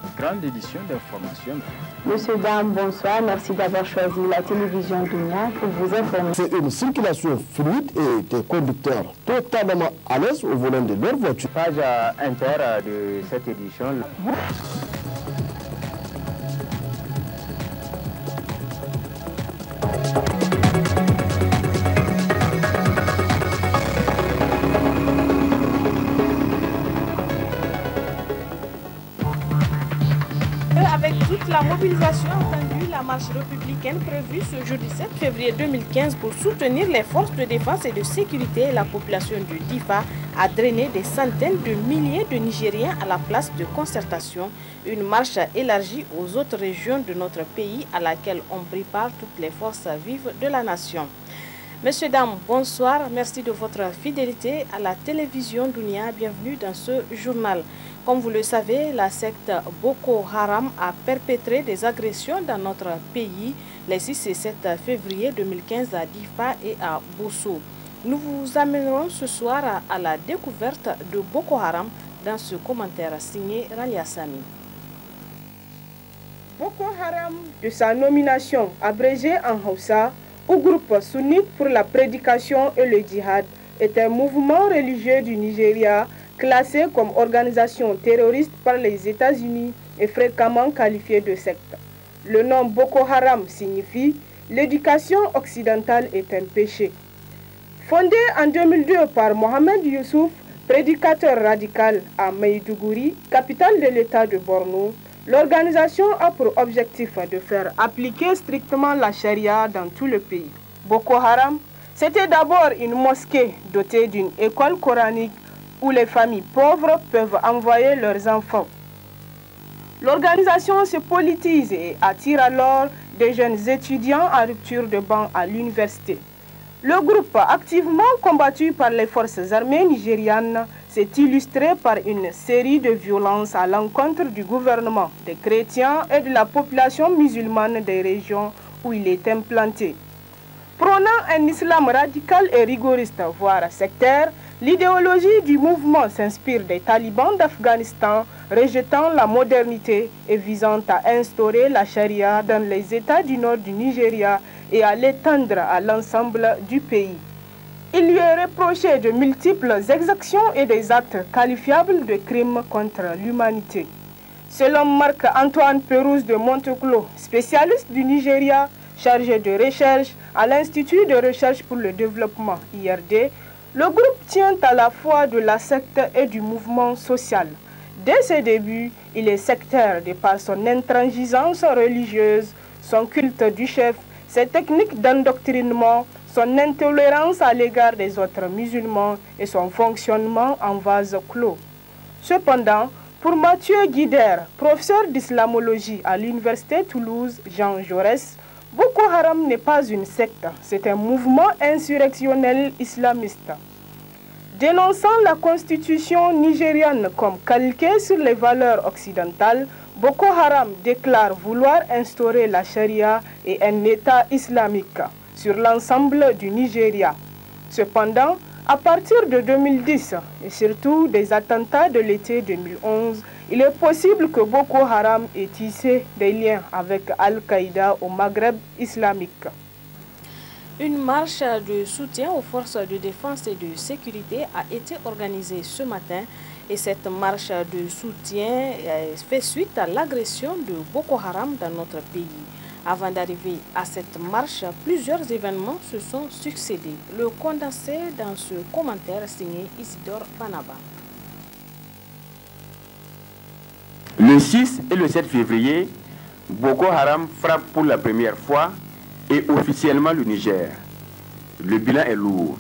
cette grande édition d'information. Monsieur, dame, bonsoir. Merci d'avoir choisi la télévision Dunia pour vous informer. C'est une circulation fluide et des conducteurs totalement à l'aise au volant de leur voiture. Page inter de cette édition. Avec toute la mobilisation attendue, la marche républicaine prévue ce jeudi 7 février 2015 pour soutenir les forces de défense et de sécurité et la population de Difa a drainé des centaines de milliers de Nigériens à la place de concertation, une marche élargie aux autres régions de notre pays à laquelle on prépare toutes les forces vives de la nation. Messieurs, dames, bonsoir. Merci de votre fidélité à la télévision Dunia. Bienvenue dans ce journal. Comme vous le savez, la secte Boko Haram a perpétré des agressions dans notre pays les 6 et 7 février 2015 à Difa et à Bosso. Nous vous amènerons ce soir à la découverte de Boko Haram dans ce commentaire signé Ralia Sami. Boko Haram, de sa nomination abrégée en Hausa, au groupe sunnite pour la prédication et le djihad, est un mouvement religieux du Nigeria classé comme organisation terroriste par les États-Unis et fréquemment qualifié de secte. Le nom Boko Haram signifie « l'éducation occidentale est un péché ». Fondé en 2002 par Mohamed Youssouf, prédicateur radical à Maiduguri, capitale de l'État de Borno, l'organisation a pour objectif de faire appliquer strictement la charia dans tout le pays. Boko Haram, c'était d'abord une mosquée dotée d'une école coranique où les familles pauvres peuvent envoyer leurs enfants. L'organisation se politise et attire alors des jeunes étudiants en rupture de banc à l'université. Le groupe, activement combattu par les forces armées nigérianes, s'est illustré par une série de violences à l'encontre du gouvernement, des chrétiens et de la population musulmane des régions où il est implanté. Prônant un islam radical et rigoriste, voire sectaire, l'idéologie du mouvement s'inspire des talibans d'Afghanistan, rejetant la modernité et visant à instaurer la charia dans les États du nord du Nigeria et à l'étendre à l'ensemble du pays. Il lui est reproché de multiples exactions et des actes qualifiables de crimes contre l'humanité. Selon Marc-Antoine Pérouse de Monteclos, spécialiste du Nigeria, chargé de recherche à l'Institut de recherche pour le développement IRD, le groupe tient à la fois de la secte et du mouvement social. Dès ses débuts, il est sectaire de par son intransigeance religieuse, son culte du chef, ses techniques d'endoctrinement, son intolérance à l'égard des autres musulmans et son fonctionnement en vase clos. Cependant, pour Mathieu Guider, professeur d'islamologie à l'université Toulouse Jean Jaurès, Boko Haram n'est pas une secte, c'est un mouvement insurrectionnel islamiste. Dénonçant la constitution nigériane comme calquée sur les valeurs occidentales, Boko Haram déclare vouloir instaurer la charia et un État islamique sur l'ensemble du Nigeria. Cependant, à partir de 2010 et surtout des attentats de l'été 2011, il est possible que Boko Haram ait tissé des liens avec Al-Qaïda au Maghreb islamique. Une marche de soutien aux forces de défense et de sécurité a été organisée ce matin et cette marche de soutien fait suite à l'agression de Boko Haram dans notre pays. Avant d'arriver à cette marche, plusieurs événements se sont succédés. Le condensé dans ce commentaire signé Isidore Banaba. Le 6 et le 7 février, Boko Haram frappe pour la première fois et officiellement le Niger. Le bilan est lourd.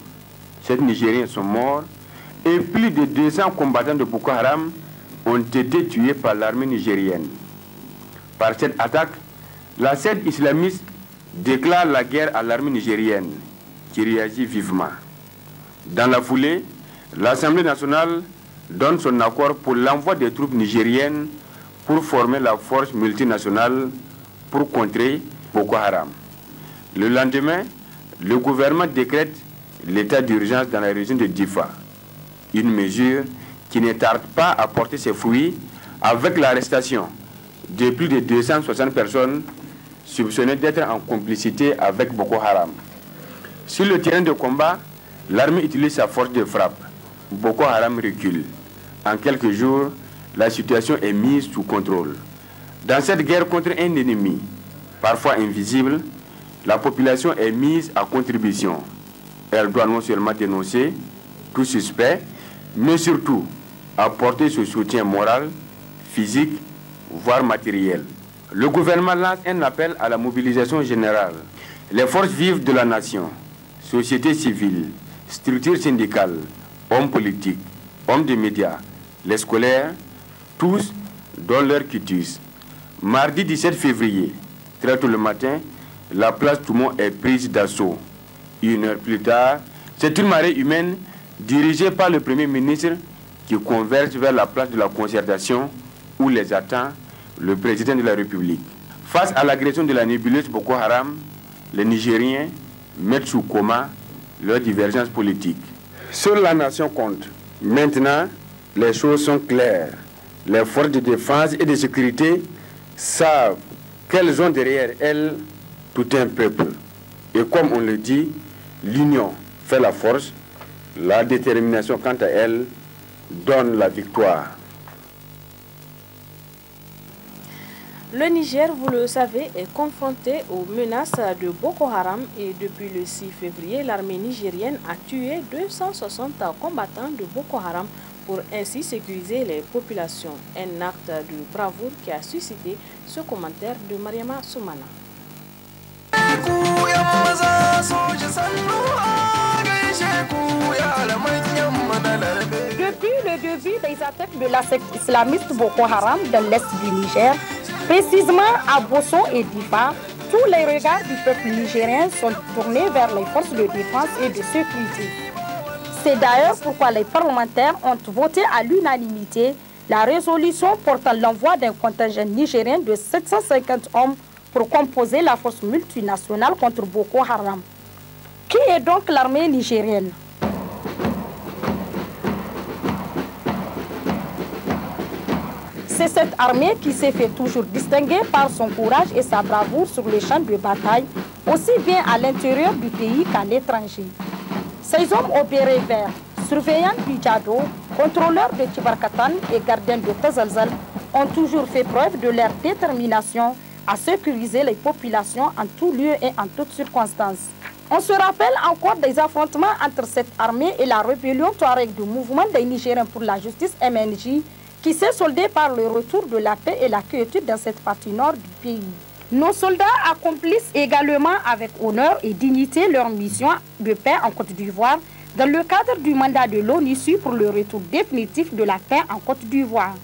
7 Nigériens sont morts et plus de 200 combattants de Boko Haram ont été tués par l'armée nigérienne. Par cette attaque, la secte islamiste déclare la guerre à l'armée nigérienne, qui réagit vivement. Dans la foulée, l'Assemblée nationale donne son accord pour l'envoi des troupes nigériennes pour former la force multinationale pour contrer Boko Haram. Le lendemain, le gouvernement décrète l'état d'urgence dans la région de Difa, une mesure qui ne tarde pas à porter ses fruits avec l'arrestation de plus de 260 personnes soupçonnées d'être en complicité avec Boko Haram. Sur le terrain de combat, l'armée utilise sa force de frappe. Boko Haram recule. En quelques jours, la situation est mise sous contrôle. Dans cette guerre contre un ennemi, parfois invisible, la population est mise à contribution. Elle doit non seulement dénoncer tout suspect, mais surtout apporter ce soutien moral, physique, voire matériel. Le gouvernement lance un appel à la mobilisation générale. Les forces vives de la nation, société civile, structures syndicales, hommes politiques, hommes de médias, les scolaires, tous donnent leur quitus. Mardi 17 février, très tôt le matin, la place Toumont est prise d'assaut. Une heure plus tard, c'est une marée humaine dirigée par le Premier ministre qui converge vers la place de la concertation où les attend le président de la République. Face à l'agression de la nébuleuse Boko Haram, les Nigériens mettent sous coma leurs divergences politiques. Seule la nation compte. Maintenant, les choses sont claires. Les forces de défense et de sécurité savent qu'elles ont derrière elles tout un peuple. Et comme on le dit, l'union fait la force, la détermination quant à elle donne la victoire. Le Niger, vous le savez, est confronté aux menaces de Boko Haram et depuis le 6 février, l'armée nigérienne a tué 260 combattants de Boko Haram pour ainsi sécuriser les populations. Un acte de bravoure qui a suscité ce commentaire de Mariama Soumana. Depuis le début des attaques de la secte islamiste Boko Haram dans l'est du Niger, précisément à Bosso et Difa, tous les regards du peuple nigérien sont tournés vers les forces de défense et de sécurité. C'est d'ailleurs pourquoi les parlementaires ont voté à l'unanimité la résolution portant l'envoi d'un contingent nigérien de 750 hommes pour composer la force multinationale contre Boko Haram. Qui est donc l'armée nigérienne? C'est cette armée qui s'est fait toujours distinguer par son courage et sa bravoure sur les champs de bataille, aussi bien à l'intérieur du pays qu'à l'étranger. Ces hommes au béret vert, surveillants du Djado, contrôleurs de Tibarkatan et gardiens de Tazalzal, ont toujours fait preuve de leur détermination à sécuriser les populations en tout lieu et en toutes circonstances. On se rappelle encore des affrontements entre cette armée et la rébellion Touareg du mouvement des Nigériens pour la justice MNJ, qui s'est soldé par le retour de la paix et la quiétude dans cette partie nord du pays. Nos soldats accomplissent également avec honneur et dignité leur mission de paix en Côte d'Ivoire dans le cadre du mandat de l'ONUSU pour le retour définitif de la paix en Côte d'Ivoire.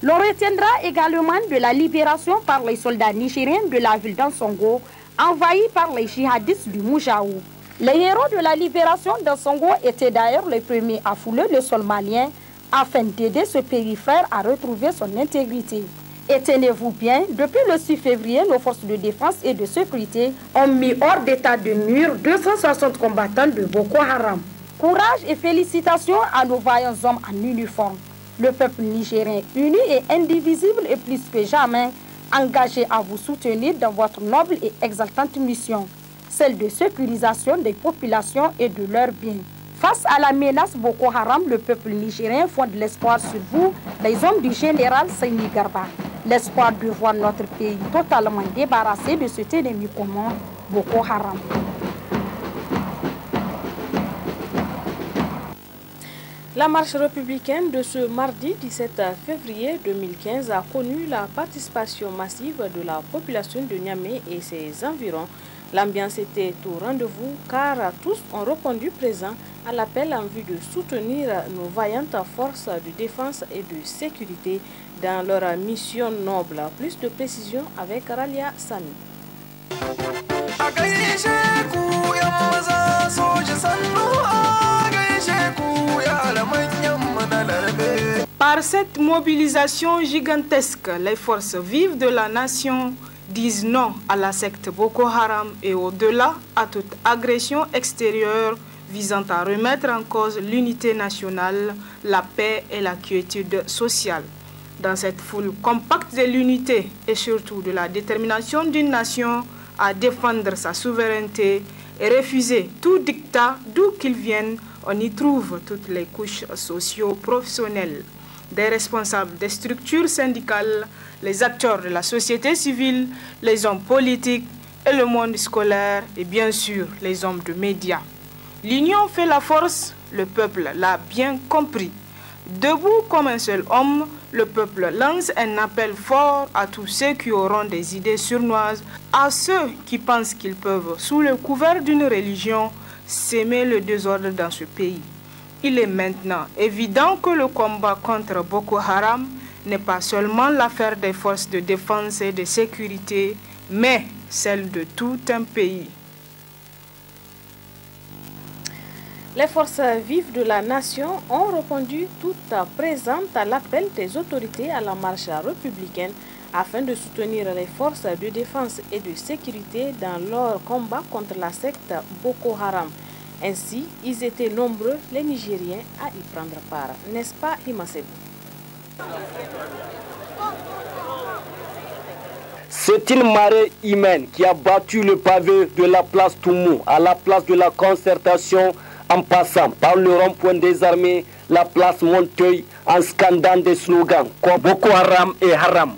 L'on retiendra également de la libération par les soldats nigériens de la ville d'Ansongo, envahie par les djihadistes du Moujaou. Les héros de la libération d'Ansongo étaient d'ailleurs les premiers à fouler le sol malien afin d'aider ce pays frère à retrouver son intégrité. Et tenez-vous bien, depuis le 6 février, nos forces de défense et de sécurité ont mis hors d'état de nuire 260 combattants de Boko Haram. Courage et félicitations à nos vaillants hommes en uniforme. Le peuple nigérien uni et indivisible est plus que jamais engagé à vous soutenir dans votre noble et exaltante mission, celle de sécurisation des populations et de leurs biens. Face à la menace Boko Haram, le peuple nigérien fonde l'espoir sur vous, les hommes du général Saini Garba. L'espoir de voir notre pays totalement débarrassé de cet ennemi commun, Boko Haram. La marche républicaine de ce mardi 17 février 2015 a connu la participation massive de la population de Niamey et ses environs. L'ambiance était au rendez-vous car tous ont répondu présents à l'appel en vue de soutenir nos vaillantes forces de défense et de sécurité dans leur mission noble. Plus de précision avec Ralia Sami. Par cette mobilisation gigantesque, les forces vives de la nation disent non à la secte Boko Haram et au-delà à toute agression extérieure visant à remettre en cause l'unité nationale, la paix et la quiétude sociale. Dans cette foule compacte de l'unité et surtout de la détermination d'une nation à défendre sa souveraineté et refuser tout dictat d'où qu'il vienne, on y trouve toutes les couches socio-professionnelles, des responsables des structures syndicales, les acteurs de la société civile, les hommes politiques et le monde scolaire et bien sûr les hommes de médias. L'union fait la force, le peuple l'a bien compris. Debout comme un seul homme, le peuple lance un appel fort à tous ceux qui auront des idées sournoises, à ceux qui pensent qu'ils peuvent, sous le couvert d'une religion, s'aimer le désordre dans ce pays. Il est maintenant évident que le combat contre Boko Haram n'est pas seulement l'affaire des forces de défense et de sécurité, mais celle de tout un pays. Les forces vives de la nation ont répondu toutes présentes à l'appel des autorités à la marche républicaine afin de soutenir les forces de défense et de sécurité dans leur combat contre la secte Boko Haram. Ainsi, ils étaient nombreux, les Nigériens, à y prendre part. N'est-ce pas, Imasebou? C'est une marée humaine qui a battu le pavé de la place Toumou à la place de la concertation en passant par le rond-point des armées, la place Monteuil, en scandant des slogans comme Boko Haram et Haram,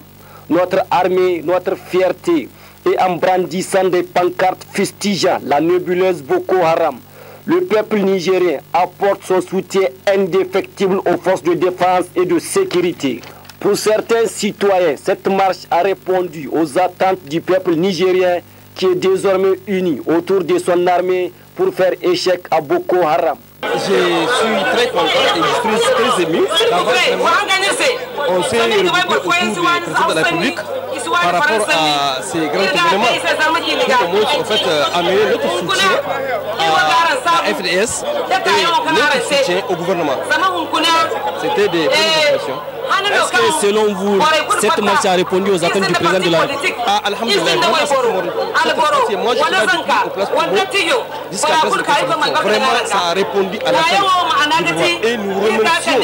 notre armée, notre fierté, et en brandissant des pancartes fustigeant la nébuleuse Boko Haram. Le peuple nigérien apporte son soutien indéfectible aux forces de défense et de sécurité. Pour certains citoyens, cette marche a répondu aux attentes du peuple nigérien qui est désormais uni autour de son armée pour faire échec à Boko Haram. Je suis très content et je suis très ému d'avoir on s'est regroupé autour du président de la République par rapport à ces grands événements pour au moins en fait amener notre soutien à la FDS et notre soutien au gouvernement. C'était des bonnes informations. Est-ce que selon vous, cette marche a répondu aux attentes du président de la République? Ah, alhamdoulilah, moi je suis là depuis au place Toumou jusqu'à présent. Vraiment, ça a répondu à l'attente et nous remercions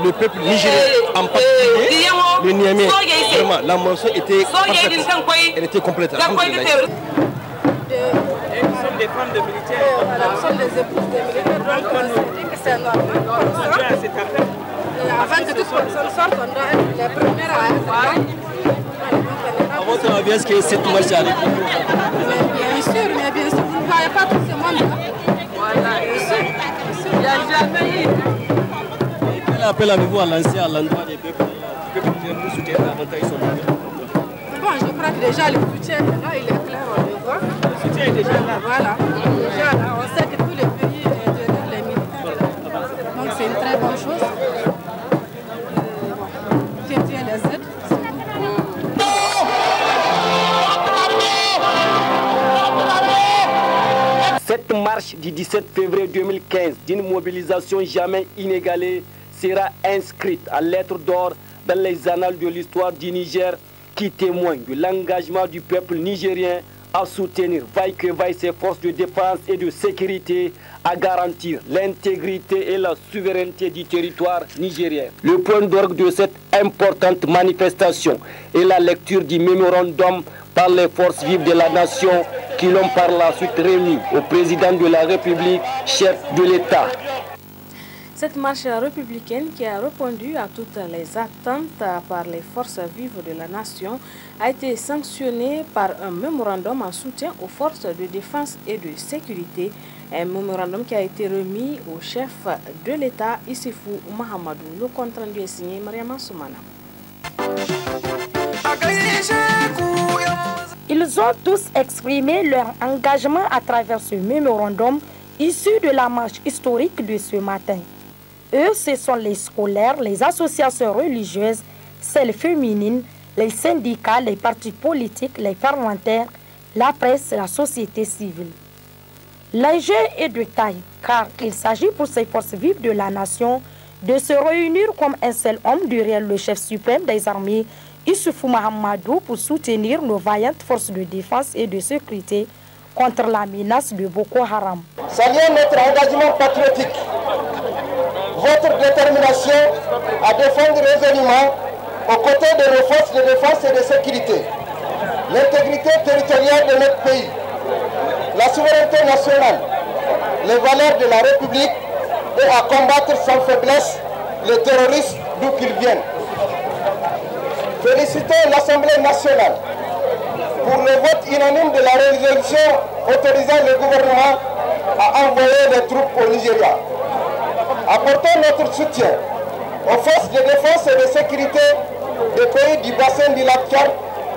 le peuple nigérien, en particulier le Niamey. Vraiment, la mention était parfaite, elle était complète. Nous sommes des femmes de militaires. Nous sommes des épouses de militaires, donc on dit que c'est normal. Avant que toute personne sorte, on doit être les premières à être. À votre avis, est-ce que cette marche a répondu? Bien sûr, vous ne voyez pas tout ce monde-là. Voilà, bien sûr. Il n'y a jamais eu. Quel appel avez-vous à lancer à l'endroit des peuples qui nous soutiennent davantage son armée? Bon, je crois que déjà le soutien est là, il est clair, on le voit. Le soutien est déjà là. Voilà, déjà là. On sait que tous les pays derrière les militaires. Donc c'est une très bonne chose. Cette marche du 17 février 2015 d'une mobilisation jamais inégalée sera inscrite à lettres d'or dans les annales de l'histoire du Niger qui témoigne de l'engagement du peuple nigérien à soutenir vaille que vaille ses forces de défense et de sécurité, à garantir l'intégrité et la souveraineté du territoire nigérien. Le point d'orgue de cette importante manifestation est la lecture du mémorandum par les forces vives de la nation qui l'ont par la suite remis au président de la République, chef de l'État. Cette marche républicaine qui a répondu à toutes les attentes par les forces vives de la nation a été sanctionnée par un mémorandum en soutien aux forces de défense et de sécurité. Un mémorandum qui a été remis au chef de l'État, Issifou Mahamadou. Le compte rendu est signé Mariama Soumana. Ils ont tous exprimé leur engagement à travers ce mémorandum issu de la marche historique de ce matin. Eux, ce sont les scolaires, les associations religieuses, celles féminines, les syndicats, les partis politiques, les parlementaires, la presse, la société civile. L'enjeu est de taille, car il s'agit pour ces forces vives de la nation de se réunir comme un seul homme derrière le chef suprême des armées, Issoufou Mahamadou, pour soutenir nos vaillantes forces de défense et de sécurité contre la menace de Boko Haram. Saluons notre engagement patriotique, votre détermination à défendre résolument aux côtés de nos forces de défense et de sécurité, l'intégrité territoriale de notre pays, la souveraineté nationale, les valeurs de la République et à combattre sans faiblesse les terroristes d'où qu'ils viennent. Féliciter l'Assemblée nationale pour le vote unanime de la résolution autorisant le gouvernement à envoyer les troupes au Nigeria. Apportons notre soutien aux forces de défense et de sécurité des pays du bassin du lac Tchad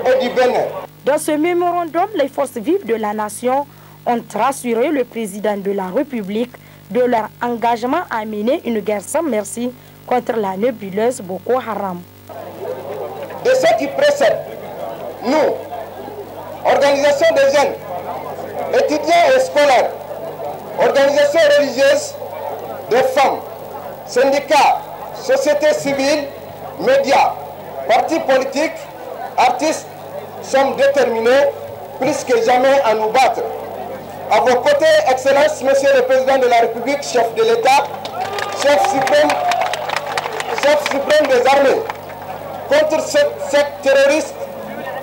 et du Bénin. Dans ce mémorandum, les forces vives de la nation ont rassuré le président de la République de leur engagement à mener une guerre sans merci contre la nébuleuse Boko Haram. De ce qui précède, nous, organisations de jeunes, étudiants et scolaires, organisations religieuses, des femmes, syndicats, sociétés civiles, médias, partis politiques, artistes, sommes déterminés plus que jamais à nous battre. À vos côtés, Excellence, Monsieur le Président de la République, chef de l'État, chef suprême des armées, contre cette secte terroriste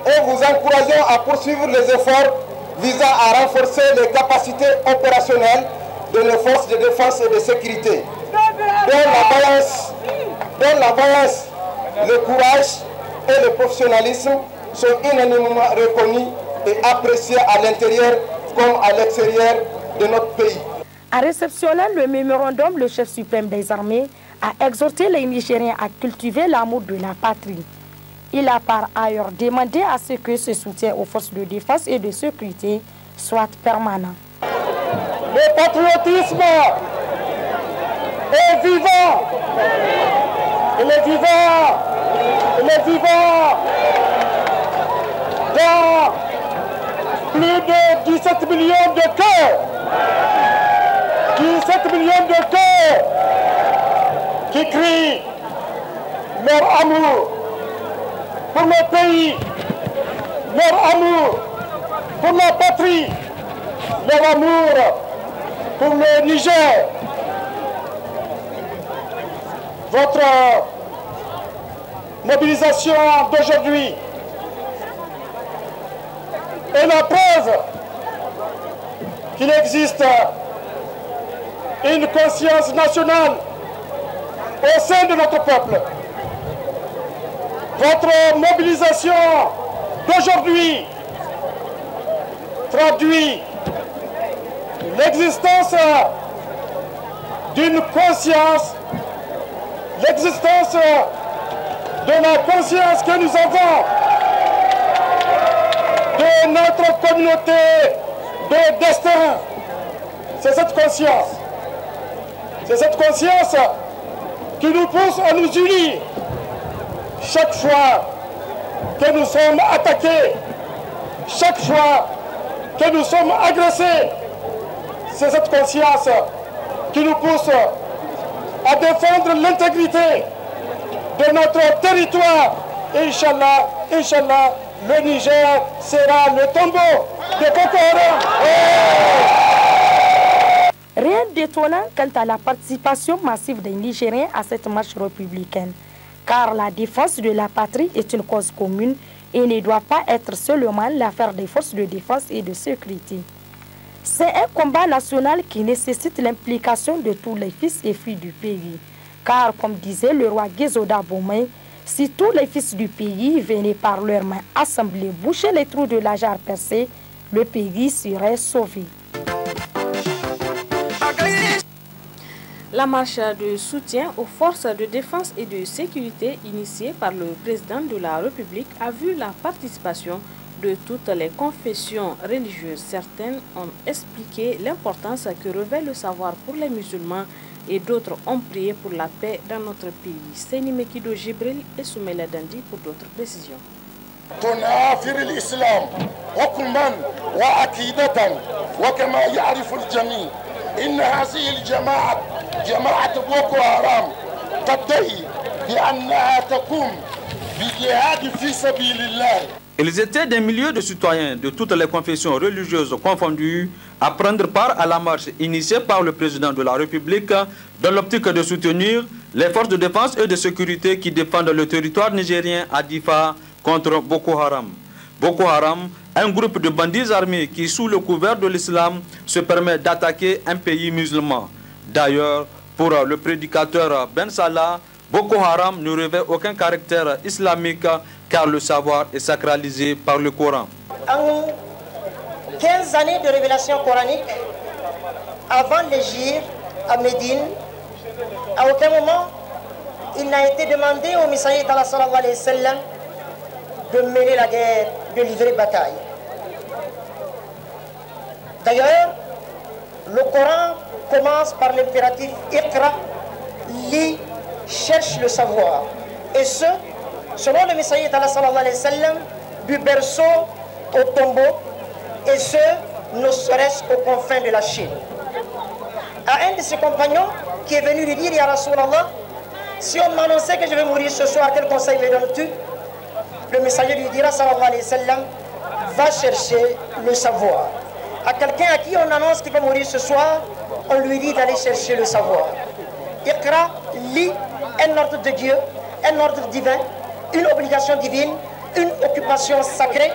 et vous encourageons à poursuivre les efforts visant à renforcer les capacités opérationnelles de nos forces de défense et de sécurité, dont la balance, le courage et le professionnalisme sont unanimement reconnus et appréciés à l'intérieur comme à l'extérieur de notre pays. En réceptionnant le mémorandum, le chef suprême des armées a exhorté les Nigériens à cultiver l'amour de la patrie. Il a par ailleurs demandé à ce que ce soutien aux forces de défense et de sécurité soit permanent. Le patriotisme est vivant. Il est vivant. Il est vivant. Dans plus de 17 millions de cœurs. 17 millions de cœurs qui crient leur amour pour le pays, leur amour pour la patrie, leur amour pour le Niger. Votre mobilisation d'aujourd'hui est la preuve qu'il existe une conscience nationale au sein de notre peuple. Votre mobilisation d'aujourd'hui traduit l'existence d'une conscience, l'existence de la conscience que nous avons de notre communauté de destin. C'est cette conscience. C'est cette conscience qui nous pousse à nous unir chaque fois que nous sommes attaqués, chaque fois que nous sommes agressés. C'est cette conscience qui nous pousse à défendre l'intégrité de notre territoire. Et Inch'Allah, Inch'Allah, le Niger sera le tombeau de Boko Haram. Rien d'étonnant quant à la participation massive des Nigériens à cette marche républicaine, car la défense de la patrie est une cause commune et ne doit pas être seulement l'affaire des forces de défense et de sécurité. C'est un combat national qui nécessite l'implication de tous les fils et filles du pays, car comme disait le roi Gézoda Boumé, si tous les fils du pays venaient par leurs mains assemblées boucher les trous de la jarre percée, le pays serait sauvé. La marche de soutien aux forces de défense et de sécurité initiée par le président de la République a vu la participation de toutes les confessions religieuses. Certaines ont expliqué l'importance que revêt le savoir pour les musulmans et d'autres ont prié pour la paix dans notre pays. Seni Mekido Jibril et Soumela Dandi pour d'autres précisions. تنافر الإسلام حكما وعقيدة وكما يعرف الجميع إن هذه الجماعة جماعة بوكو هرام تدعي بأنها تقوم بالجهاد في سبيل الله. Ils étaient des milliers de citoyens de toutes les confessions religieuses confondues à prendre part à la marche initiée par le président de la République dans l'optique de soutenir les forces de défense et de sécurité qui défendent le territoire nigérien à Difa contre Boko Haram. Boko Haram, un groupe de bandits armés qui, sous le couvert de l'islam, se permet d'attaquer un pays musulman. D'ailleurs, pour le prédicateur Ben Salah, Boko Haram ne revêt aucun caractère islamique car le savoir est sacralisé par le Coran. En 15 années de révélation coranique, avant l'hégire à Médine, à aucun moment il n'a été demandé au Messager sallallahu alayhi wa sallam de mener la guerre, de livrer bataille. D'ailleurs, le Coran commence par l'impératif Iqra, lis, cherche le savoir. Et ce, selon le Messager sallallahu alayhi wa sallam, du berceau au tombeau, et ce, ne serait-ce qu'aux confins de la Chine. À un de ses compagnons qui est venu lui dire, Ya Rasulallah, si on m'annonçait que je vais mourir ce soir, quel conseil me donnes-tu? Le messager lui dira, sallallahu alayhi wa sallam, va chercher le savoir. À quelqu'un à qui on annonce qu'il va mourir ce soir, on lui dit d'aller chercher le savoir. Iqra, lit, un ordre de Dieu, un ordre divin, une obligation divine, une occupation sacrée,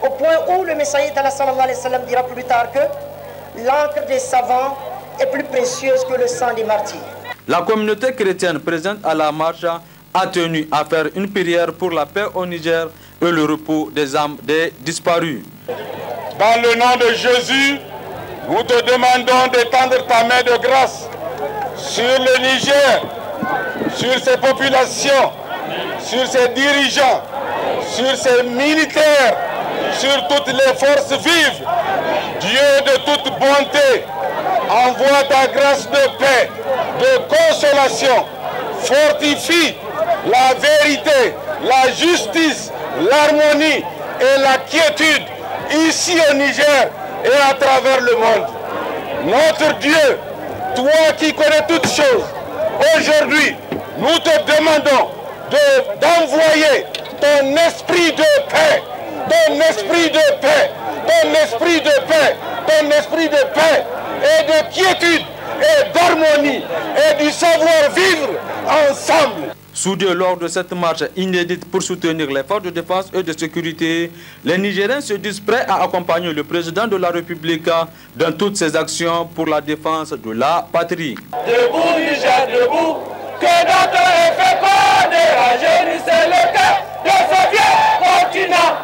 au point où le messager sallallahu alayhi wa sallam dira plus tard que l'encre des savants est plus précieuse que le sang des martyrs. La communauté chrétienne présente à la marche a tenu à faire une prière pour la paix au Niger et le repos des âmes des disparus. Dans le nom de Jésus, nous te demandons d'étendre ta main de grâce sur le Niger, sur ses populations, sur ses dirigeants, sur ses militaires, sur toutes les forces vives. Dieu de toute bonté, envoie ta grâce de paix, de consolation, fortifie la vérité, la justice, l'harmonie et la quiétude ici au Niger et à travers le monde. Notre Dieu, toi qui connais toutes choses, aujourd'hui, nous te demandons d'envoyer ton esprit de paix, ton esprit de paix, ton esprit de paix, ton esprit de paix et de quiétude et d'harmonie et du savoir-vivre ensemble. Soudés lors de cette marche inédite pour soutenir les forces de défense et de sécurité, les Nigériens se disent prêts à accompagner le président de la République dans toutes ses actions pour la défense de la patrie. Debout Niger, debout, que notre effet de rajeunissez le cœur de ce vieux continent.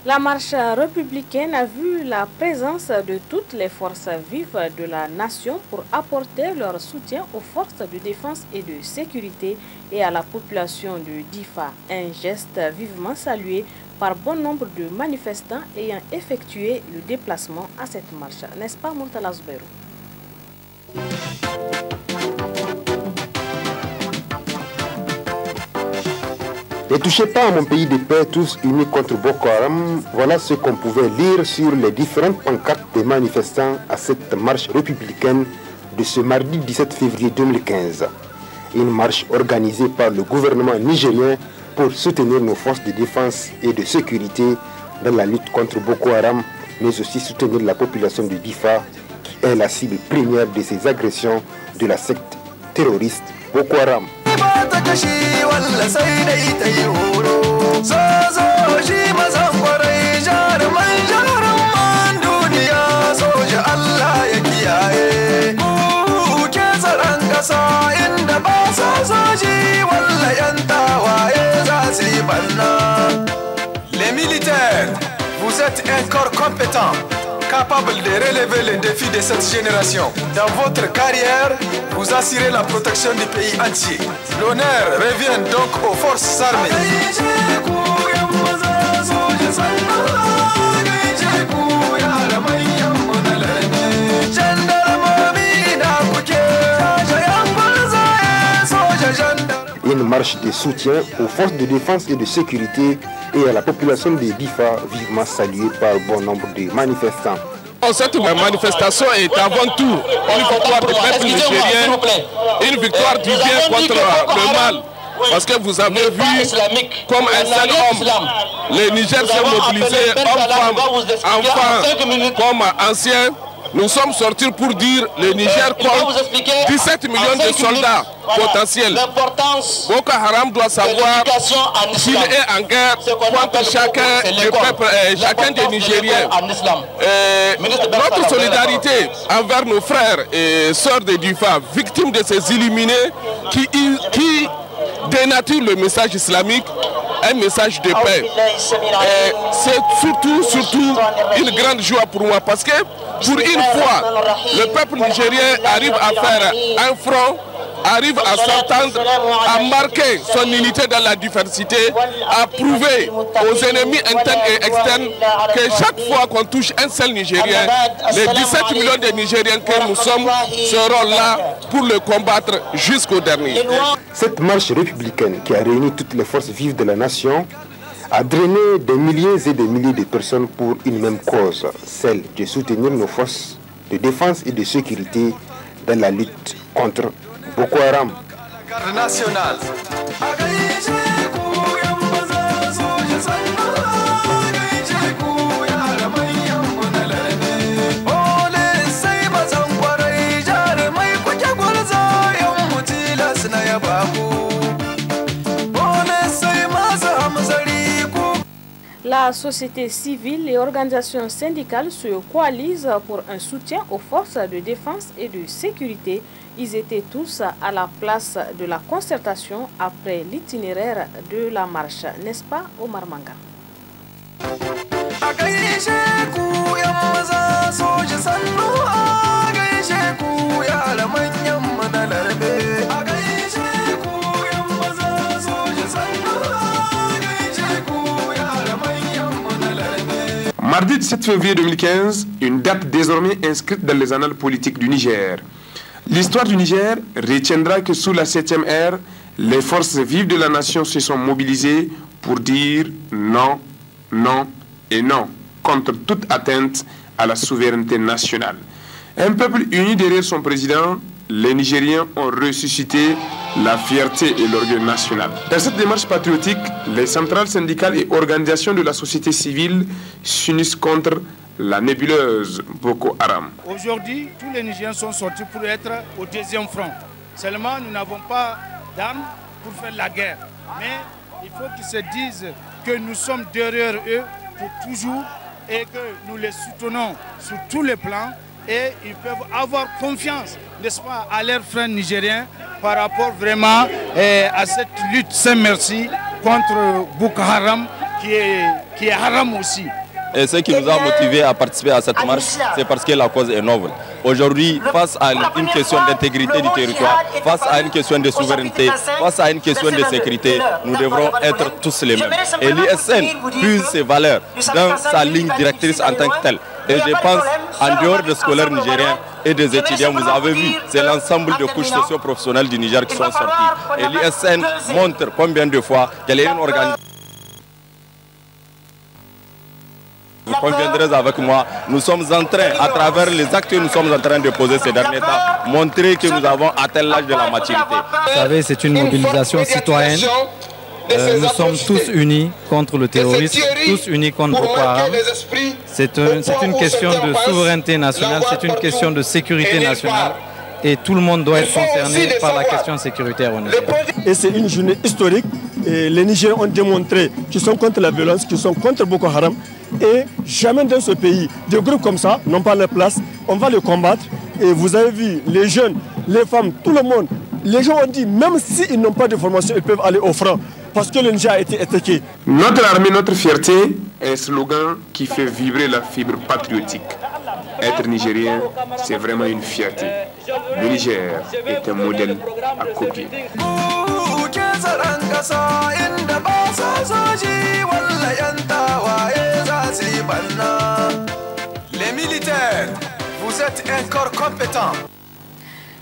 La marche républicaine a vu la présence de toutes les forces vives de la nation pour apporter leur soutien aux forces de défense et de sécurité et à la population de Difa. Un geste vivement salué par bon nombre de manifestants ayant effectué le déplacement à cette marche. N'est-ce pas, Murtala Zouberou? Ne touchez pas à mon pays de paix, tous unis contre Boko Haram. Voilà ce qu'on pouvait lire sur les différentes pancartes des manifestants à cette marche républicaine de ce mardi 17 février 2015. Une marche organisée par le gouvernement nigérien pour soutenir nos forces de défense et de sécurité dans la lutte contre Boko Haram, mais aussi soutenir la population de Difa, qui est la cible première de ces agressions de la secte terroriste Boko Haram. Les militaires, vous êtes un corps compétent, capable de relever les défis de cette génération. Dans votre carrière, vous assurez la protection du pays entier. L'honneur revient donc aux forces armées. Une marche de soutien aux forces de défense et de sécurité et à la population de Difa, vivement saluée par bon nombre de manifestants. Cette manifestation est avant tout une victoire du peuple nigérien, une victoire du bien contre le mal. Parce que vous avez vu comme un seul homme, le Niger s'est mobilisé, hommes, femmes, enfants, comme anciens. Nous sommes sortis pour dire le Niger compte 17 millions de soldats potentiels. Boko Haram doit savoir qu'il est en guerre contre chacun des Nigériens. Notre solidarité envers nos frères et sœurs de Difa, victimes de ces illuminés qui dénaturent le message islamique, un message de paix. C'est surtout une grande joie pour moi parce que pour une fois, le peuple nigérien arrive à faire un front, arrive à s'entendre, à marquer son unité dans la diversité, à prouver aux ennemis internes et externes que chaque fois qu'on touche un seul Nigérien, les 17 millions de Nigériens que nous sommes seront là pour le combattre jusqu'au dernier. Cette marche républicaine qui a réuni toutes les forces vives de la nation a drainé des milliers et des milliers de personnes pour une même cause, celle de soutenir nos forces de défense et de sécurité dans la lutte contre Boko Haram. La société civile et organisations syndicales se coalisent pour un soutien aux forces de défense et de sécurité. Ils étaient tous à la place de la concertation après l'itinéraire de la marche, n'est-ce pas, Omar Manga? Mardi 17 février 2015, une date désormais inscrite dans les annales politiques du Niger. L'histoire du Niger retiendra que sous la 7e ère, les forces vives de la nation se sont mobilisées pour dire non, non et non contre toute atteinte à la souveraineté nationale. Un peuple uni derrière son président, les Nigériens ont ressuscité la fierté et l'orgueil national. Dans cette démarche patriotique, les centrales syndicales et organisations de la société civile s'unissent contre la nébuleuse Boko Haram. Aujourd'hui, tous les Nigériens sont sortis pour être au deuxième front. Seulement, nous n'avons pas d'armes pour faire la guerre. Mais il faut qu'ils se disent que nous sommes derrière eux pour toujours et que nous les soutenons sur tous les plans. Et ils peuvent avoir confiance, n'est-ce pas, à leurs frères nigériens par rapport vraiment à cette lutte sans merci contre Boko Haram qui est haram aussi. Et ce qui nous a motivés à participer à cette marche, c'est parce que la cause est noble. Aujourd'hui, face à une question d'intégrité du territoire, face à une question de souveraineté, face à une question de sécurité, nous devrons être tous les mêmes. Et l'ISN puise ses valeurs dans sa ligne directrice en tant que telle. Et je pense, en dehors des scolaires nigériens et des étudiants, vous avez vu, c'est l'ensemble de couches socio-professionnelles du Niger qui sont sorties. Et l'ISN montre combien de fois qu'elle est une organisation. Vous conviendrez avec moi, nous sommes en train, à travers les actes que nous sommes en train de poser ces derniers temps, montrer que nous avons atteint l'âge de la maturité. Vous savez, c'est une mobilisation citoyenne. Nous sommes tous unis contre le terrorisme, tous unis contre Boko Haram. C'est une question de souveraineté nationale, c'est une question de sécurité nationale. Et tout le monde doit être concerné par la question sécuritaire au Niger. Et c'est une journée historique. Et les Nigériens ont démontré qu'ils sont contre la violence, qu'ils sont contre Boko Haram. Et jamais dans ce pays, des groupes comme ça n'ont pas leur place. On va les combattre. Et vous avez vu, les jeunes, les femmes, tout le monde. Les gens ont dit, même s'ils n'ont pas de formation, ils peuvent aller au front. Parce que le Niger a été attaqué. Notre armée, notre fierté, est un slogan qui fait vibrer la fibre patriotique. Être nigérien, c'est vraiment une fierté. Le Niger est un modèle à copier. Les militaires, vous êtes un corps compétent.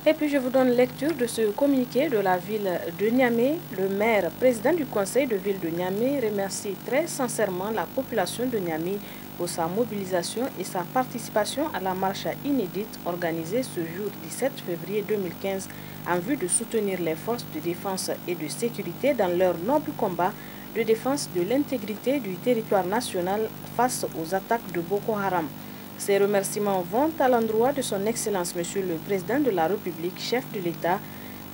Et puis je vous donne lecture de ce communiqué de la ville de Niamey. Le maire, président du conseil de ville de Niamey, remercie très sincèrement la population de Niamey pour sa mobilisation et sa participation à la marche inédite organisée ce jour 17 février 2015 en vue de soutenir les forces de défense et de sécurité dans leur noble combat de défense de l'intégrité du territoire national face aux attaques de Boko Haram. Ces remerciements vont à l'endroit de son Excellence Monsieur le Président de la République, chef de l'État,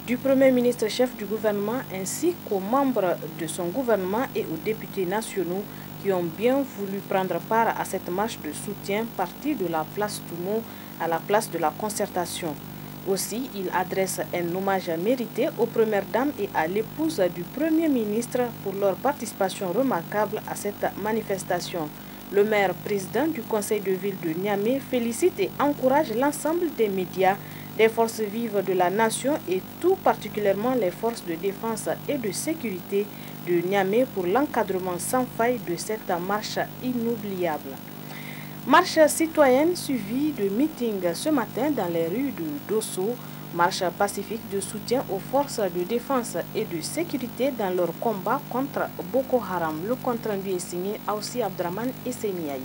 du Premier ministre chef du gouvernement ainsi qu'aux membres de son gouvernement et aux députés nationaux qui ont bien voulu prendre part à cette marche de soutien partie de la place Toumo à la place de la concertation. Aussi, il adresse un hommage mérité aux premières dames et à l'épouse du Premier ministre pour leur participation remarquable à cette manifestation. Le maire président du conseil de ville de Niamey félicite et encourage l'ensemble des médias, des forces vives de la nation et tout particulièrement les forces de défense et de sécurité de Niamey pour l'encadrement sans faille de cette marche inoubliable. Marche citoyenne suivie de meetings ce matin dans les rues de Dosso. Marche pacifique de soutien aux forces de défense et de sécurité dans leur combat contre Boko Haram. Le compte-rendu est signé Aoussi Abdraman et Seniaï.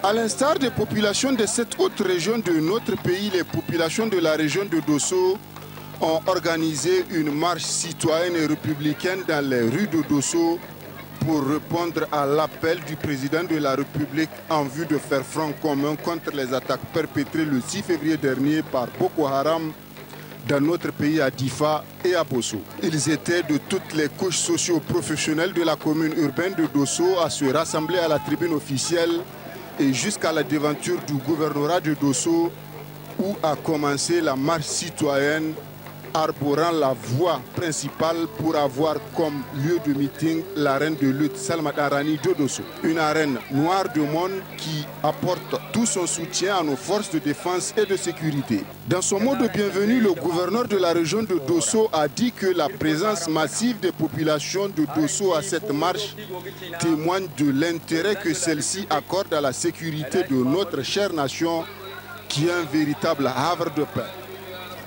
À l'instar des populations de cette autre région de notre pays, les populations de la région de Dosso ont organisé une marche citoyenne et républicaine dans les rues de Dosso pour répondre à l'appel du président de la République en vue de faire front commun contre les attaques perpétrées le 6 février dernier par Boko Haram dans notre pays à Difa et à Bosso. Ils étaient de toutes les couches socio-professionnelles de la commune urbaine de Dosso à se rassembler à la tribune officielle et jusqu'à la devanture du gouvernorat de Dosso où a commencé la marche citoyenne arborant la voie principale pour avoir comme lieu de meeting l'arène de lutte Salmata Rani de Dosso. Une arène noire de monde qui apporte tout son soutien à nos forces de défense et de sécurité. Dans son mot de bienvenue, le gouverneur de la région de Dosso a dit que la présence massive des populations de Dosso à cette marche témoigne de l'intérêt que celle-ci accorde à la sécurité de notre chère nation qui est un véritable havre de paix.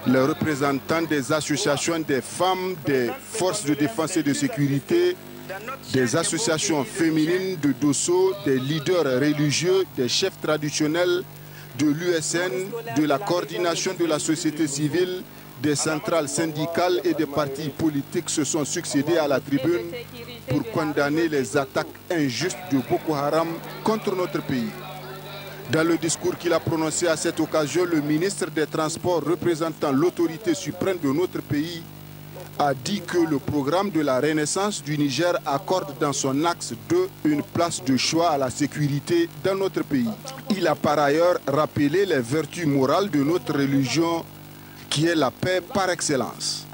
Les représentants des associations des femmes, des forces de défense et de sécurité, des associations féminines de Dosso, des leaders religieux, des chefs traditionnels de l'USN, de la coordination de la société civile, des centrales syndicales et des partis politiques se sont succédés à la tribune pour condamner les attaques injustes de Boko Haram contre notre pays. Dans le discours qu'il a prononcé à cette occasion, le ministre des Transports représentant l'autorité suprême de notre pays a dit que le programme de la Renaissance du Niger accorde dans son axe 2 une place de choix à la sécurité dans notre pays. Il a par ailleurs rappelé les vertus morales de notre religion qui est la paix par excellence.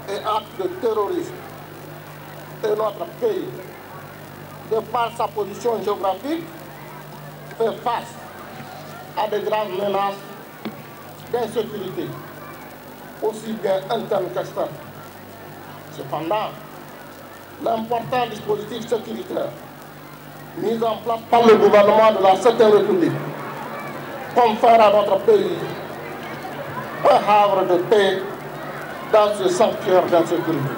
Et acte de terrorisme et notre pays, de par sa position géographique, fait face à de graves menaces d'insécurité, aussi bien internes qu'externes. Cependant, l'important dispositif sécuritaire mis en place par le gouvernement de la 7e République confère à notre pays un havre de paix dans ce sanctuaire d'insécurité.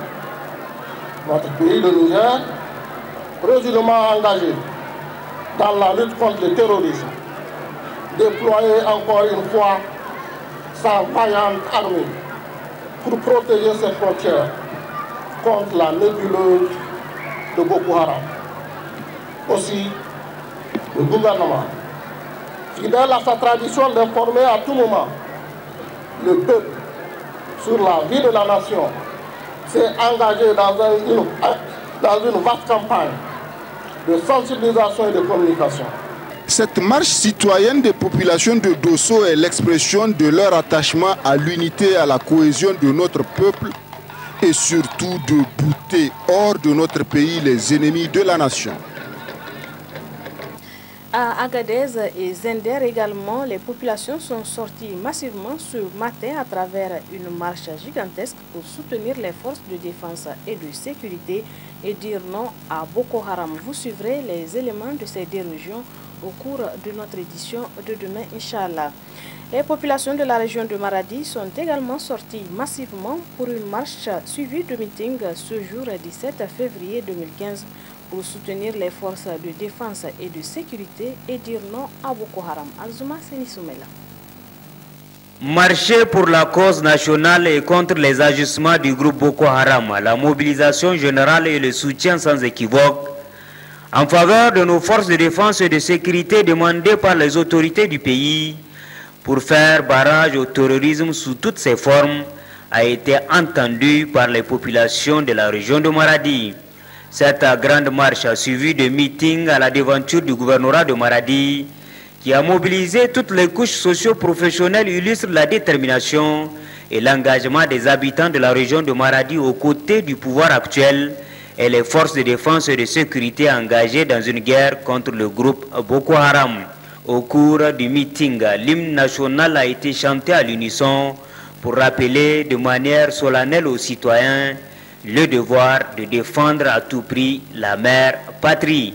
Notre pays, le Niger, résolument engagé dans la lutte contre le terrorisme, déployer encore une fois sa vaillante armée pour protéger ses frontières contre la nébuleuse de Boko Haram. Aussi, le gouvernement, fidèle à sa tradition d'informer à tout moment le peuple sur la vie de la nation, s'est engagé dans une vaste campagne de sensibilisation et de communication. Cette marche citoyenne des populations de Dosso est l'expression de leur attachement à l'unité et à la cohésion de notre peuple et surtout de bouter hors de notre pays les ennemis de la nation. À Agadez et Zender également, les populations sont sorties massivement ce matin à travers une marche gigantesque pour soutenir les forces de défense et de sécurité et dire non à Boko Haram. Vous suivrez les éléments de ces deux régions au cours de notre édition de demain, Inch'Allah. Les populations de la région de Maradi sont également sorties massivement pour une marche suivie de meeting ce jour 17 février 2015 pour soutenir les forces de défense et de sécurité et dire non à Boko Haram. Azuma Senissoumela. Marcher pour la cause nationale et contre les agissements du groupe Boko Haram, la mobilisation générale et le soutien sans équivoque en faveur de nos forces de défense et de sécurité demandées par les autorités du pays pour faire barrage au terrorisme sous toutes ses formes a été entendu par les populations de la région de Maradi. Cette grande marche a suivi de meetings à la devanture du gouvernorat de Maradi qui a mobilisé toutes les couches socio-professionnelles, illustre la détermination et l'engagement des habitants de la région de Maradi aux côtés du pouvoir actuel et les forces de défense et de sécurité engagées dans une guerre contre le groupe Boko Haram. Au cours du meeting, l'hymne national a été chanté à l'unisson pour rappeler de manière solennelle aux citoyens le devoir de défendre à tout prix la mère patrie.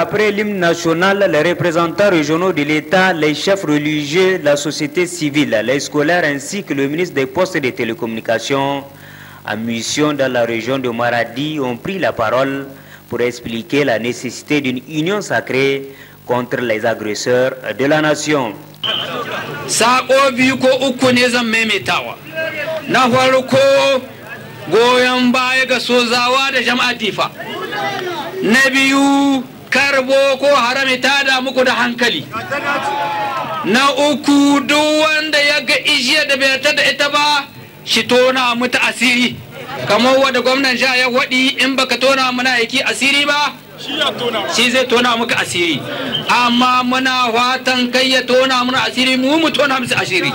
Après l'hymne national, les représentants régionaux de l'État, les chefs religieux, la société civile, les scolaires ainsi que le ministre des Postes et des Télécommunications en mission dans la région de Maradi ont pris la parole pour expliquer la nécessité d'une union sacrée contre les agresseurs de la nation. Sako biyu ko uku ne zan maimaitawa. Na farko goyon baya ga sozawa da jama'a Difa. Na biyu karbo ko harami tada muku da hankali. Na uku duk wanda ya ga ijiya da bai ta da ita ba shi tona mutu asiri. Kamar wanda gwamnan jiha ya waɗi in baka tona muna yaki asiri ba shi zai tona muka asiri. Amma muna fatan kai ya tona muna asiri mu tona musu asiri.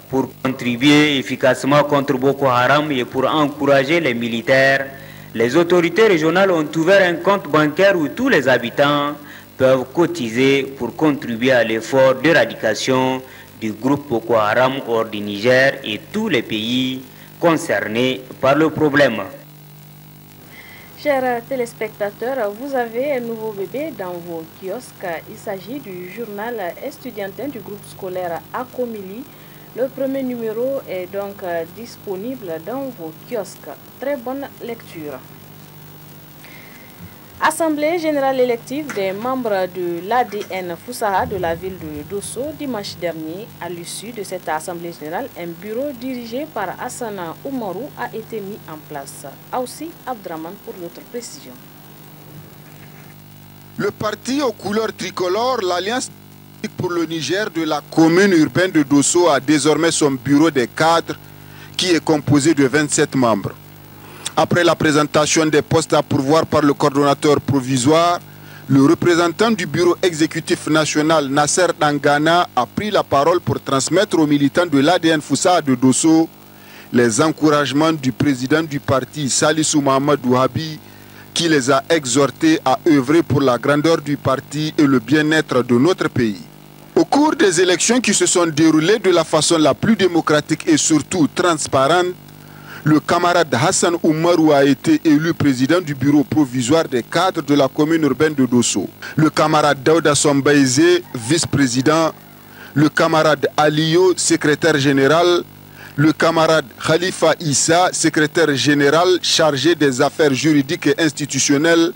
Pour contribuer efficacement contre Boko Haram et pour encourager les militaires, les autorités régionales ont ouvert un compte bancaire où tous les habitants peuvent cotiser pour contribuer à l'effort d'éradication du groupe Boko Haram hors du Niger et tous les pays concernés par le problème. Chers téléspectateurs, vous avez un nouveau bébé dans vos kiosques. Il s'agit du journal estudiantin du groupe scolaire Akomili. Le premier numéro est donc disponible dans vos kiosques. Très bonne lecture. Assemblée générale élective des membres de l'ADN Foussaha de la ville de Dosso dimanche dernier. À l'issue de cette assemblée générale, un bureau dirigé par Hassana Oumarou a été mis en place. Aussi Abdraman pour d'autres précisions. Le parti aux couleurs tricolores, l'Alliance pour le Niger de la commune urbaine de Dosso a désormais son bureau des cadres qui est composé de 27 membres. Après la présentation des postes à pourvoir par le coordonnateur provisoire, le représentant du bureau exécutif national Nasser Dangana a pris la parole pour transmettre aux militants de l'ADN Foussaha de Dosso les encouragements du président du parti Salissou Mahamadou Ouhabi qui les a exhortés à œuvrer pour la grandeur du parti et le bien-être de notre pays. Au cours des élections qui se sont déroulées de la façon la plus démocratique et surtout transparente, le camarade Hassan Oumarou a été élu président du bureau provisoire des cadres de la commune urbaine de Dosso. Le camarade Daouda Sombaïzé, vice-président. Le camarade Aliyo, secrétaire général. Le camarade Khalifa Issa, secrétaire général chargé des affaires juridiques et institutionnelles.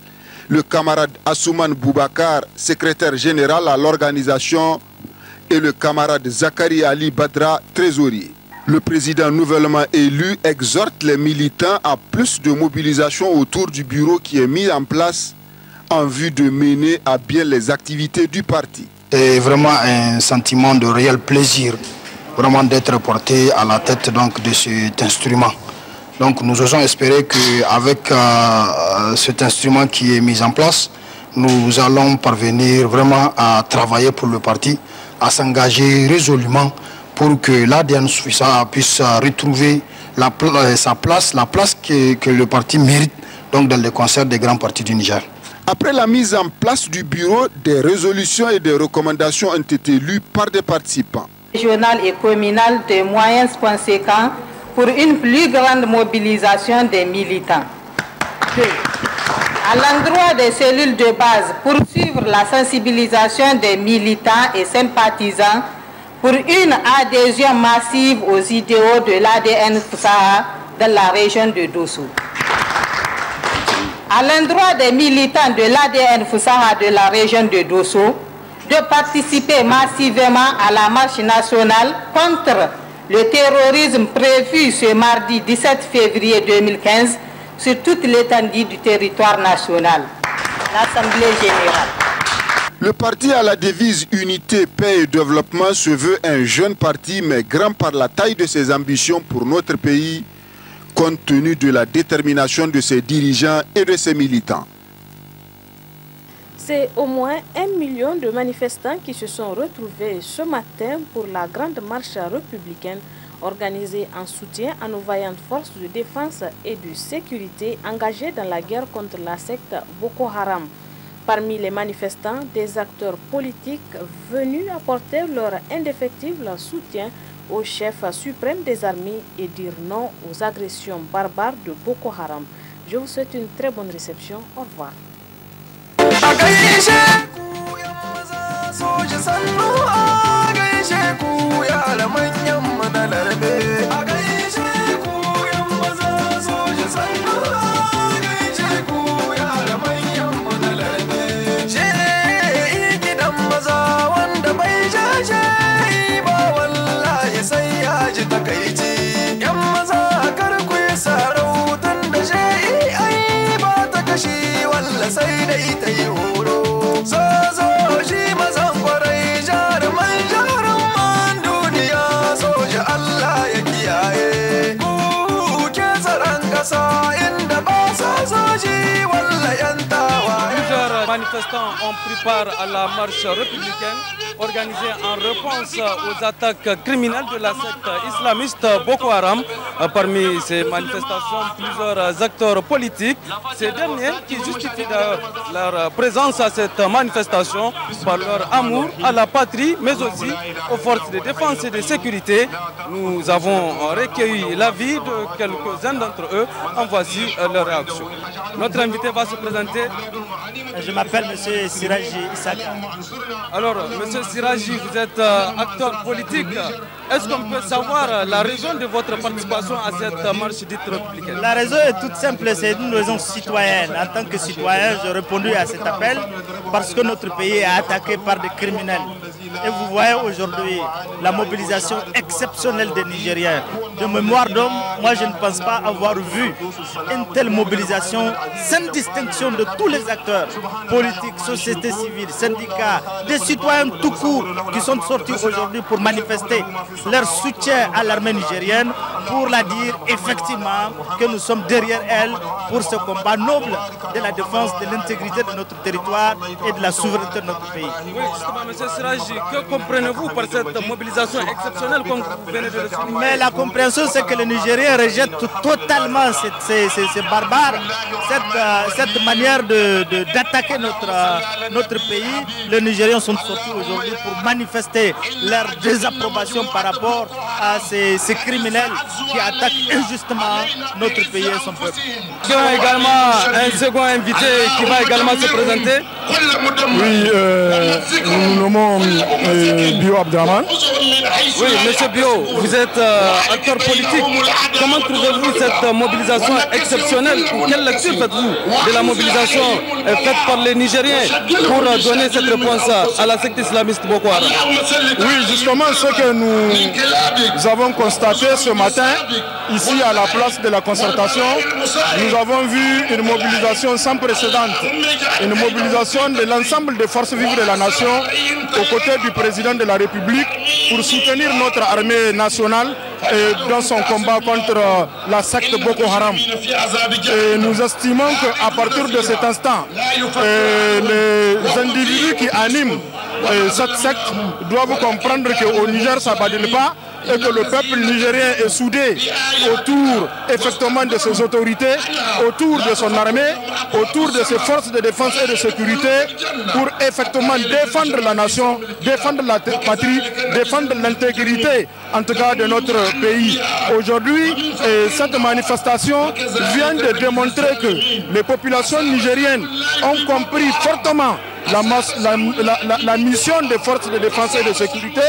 Le camarade Assouman Boubacar, secrétaire général à l'organisation. Et le camarade Zakari Ali Badra, trésorier. Le président nouvellement élu exhorte les militants à plus de mobilisation autour du bureau qui est mis en place en vue de mener à bien les activités du parti. C'est vraiment un sentiment de réel plaisir, vraiment d'être porté à la tête donc, de cet instrument. Donc nous osons espérer qu'avec cet instrument qui est mis en place, nous allons parvenir vraiment à travailler pour le parti, à s'engager résolument pour que l'ADN Souissa puisse retrouver sa place, la place que le parti mérite donc dans les concerts des grands partis du Niger. Après la mise en place du bureau, des résolutions et des recommandations ont été lues par des participants. Régional et communal de moyens conséquents pour une plus grande mobilisation des militants. 2. À l'endroit des cellules de base, poursuivre la sensibilisation des militants et sympathisants pour une adhésion massive aux idéaux de l'ADN Foussaha dans la région de Dosso. À l'endroit des militants de l'ADN Foussaha de la région de Dosso, de participer massivement à la marche nationale contre le terrorisme prévu ce mardi 17 février 2015 sur toute l'étendue du territoire national. L'Assemblée générale. Le parti à la devise Unité, Paix et Développement se veut un jeune parti mais grand par la taille de ses ambitions pour notre pays, compte tenu de la détermination de ses dirigeants et de ses militants. C'est au moins 1 million de manifestants qui se sont retrouvés ce matin pour la grande marche républicaine organisée en soutien à nos vaillantes forces de défense et de sécurité engagées dans la guerre contre la secte Boko Haram. Parmi les manifestants, des acteurs politiques venus apporter leur indéfectible soutien au chef suprême des armées et dire non aux agressions barbares de Boko Haram. Je vous souhaite une très bonne réception. Au revoir. Plusieurs manifestants ont pris part à la marche républicaine organisée en réponse aux attaques criminelles de la secte islamiste Boko Haram. Parmi ces manifestations, plusieurs acteurs politiques, ces derniers qui justifient leur présence à cette manifestation par leur amour à la patrie, mais aussi aux forces de défense et de sécurité. Nous avons recueilli l'avis de quelques-uns d'entre eux. En voici leur réaction. Notre invité va se présenter. Je m'appelle M. Siraji Issaka. Alors, M. Siraji, vous êtes acteur politique. Est-ce qu'on peut savoir la raison de votre participation à cette marche dite républicaine? La raison est toute simple, c'est une raison citoyenne. En tant que citoyen, j'ai répondu à cet appel parce que notre pays est attaqué par des criminels. Et vous voyez aujourd'hui la mobilisation exceptionnelle des Nigériens. De mémoire d'homme, moi je ne pense pas avoir vu une telle mobilisation sans distinction de tous les acteurs politiques, société civile, syndicats, des citoyens tout court qui sont sortis aujourd'hui pour manifester leur soutien à l'armée nigérienne, pour la dire effectivement que nous sommes derrière elle pour ce combat noble de la défense de l'intégrité de notre territoire et de la souveraineté de notre pays. Oui, justement, M. Siraji, que comprenez-vous par cette mobilisation exceptionnelle comme vous venez de le souligner? Mais la compréhension, c'est que les Nigériens rejettent totalement ces barbares, cette manière d'attaquer notre pays. Les Nigériens sont sortis aujourd'hui pour manifester leur désapprobation par rapport à ces criminels qui attaquent injustement notre pays et son peuple. Il y a également un second invité qui va également se présenter. Oui, nous nous nommons Bio Abdraman. Oui, monsieur Bio, vous êtes acteur politique. Comment trouvez-vous cette mobilisation exceptionnelle? Quelle lecture faites-vous de la mobilisation faite par les Nigériens pour donner cette réponse à la secte islamiste Boko Haram? Oui, justement, ce que nous avons constaté ce matin, ici à la place de la concertation, nous avons vu une mobilisation sans précédent, une mobilisation de l'ensemble des forces vives de la nation aux côtés du président de la République pour soutenir notre armée nationale dans son combat contre la secte Boko Haram. Et nous estimons qu'à partir de cet instant, les individus qui animent cette secte doivent comprendre qu'au Niger, ça ne badine pas, et que le peuple nigérien est soudé autour effectivement de ses autorités, autour de son armée, autour de ses forces de défense et de sécurité pour effectivement défendre la nation, défendre la patrie, défendre l'intégrité en tout cas de notre pays. Aujourd'hui, cette manifestation vient de démontrer que les populations nigériennes ont compris fortement la mission des forces de défense et de sécurité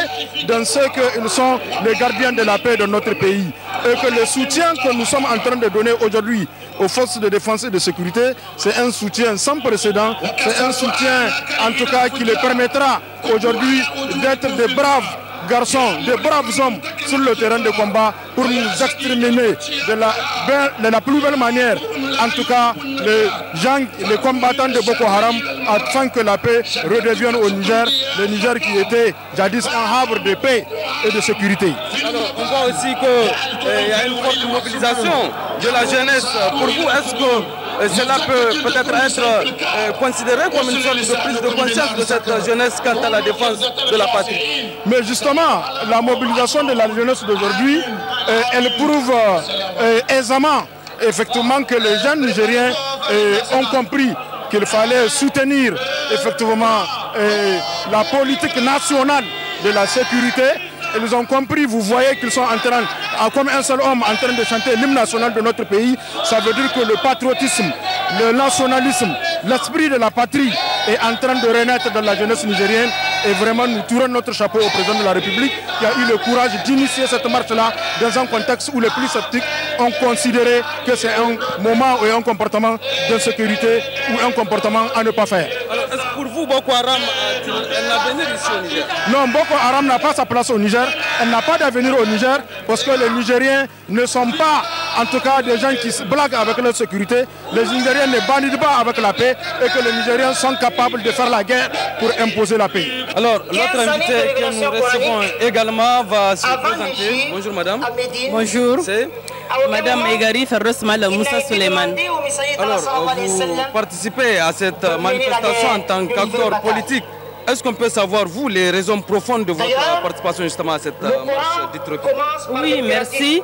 dans ce qu'ils sont les gardiens de la paix de notre pays. Et que le soutien que nous sommes en train de donner aujourd'hui aux forces de défense et de sécurité, c'est un soutien sans précédent, c'est un soutien en tout cas qui les permettra aujourd'hui d'être des braves garçons, des braves hommes sur le terrain de combat pour nous exterminer de la plus belle manière, en tout cas les combattants de Boko Haram, afin que la paix redevienne au Niger, le Niger qui était jadis un havre de paix et de sécurité. Alors, on voit aussi qu'il y a une forte mobilisation de la jeunesse. Pour vous, est-ce que cela peut peut-être être considéré comme une sorte de prise de conscience de cette jeunesse quant à la défense de la patrie? Mais justement, la mobilisation de la jeunesse d'aujourd'hui, elle prouve aisément effectivement que les jeunes Nigériens ont compris qu'il fallait soutenir effectivement la politique nationale de la sécurité. Ils ont compris, vous voyez qu'ils sont en train, comme un seul homme, en train de chanter l'hymne national de notre pays. Ça veut dire que le patriotisme, le nationalisme, l'esprit de la patrie est en train de renaître dans la jeunesse nigérienne. Et vraiment, nous tournons notre chapeau au président de la République qui a eu le courage d'initier cette marche-là dans un contexte où les plus sceptiques ont considéré que c'est un moment et un comportement d'insécurité ou un comportement à ne pas faire. Alors, est-ce que pour vous, Boko Haram a-t-il un avenir ici au Niger? Non, Boko Haram n'a pas sa place au Niger. Elle n'a pas d'avenir au Niger parce que les Nigériens ne sont pas, en tout cas, des gens qui se blaguent avec leur sécurité. Les Nigériens ne bandent pas avec la paix et que les Nigériens sont capables de faire la guerre pour imposer la paix. Alors, l'autre invité que nous recevons également va se présenter. Bonjour madame. Bonjour. C'est Madame Egari Ferrosmal Moussa Suleiman. Alors, vous participez à cette manifestation en tant qu'acteur politique. Est-ce qu'on peut savoir, vous, les raisons profondes de votre participation justement à cette marche dite record? Oui, merci.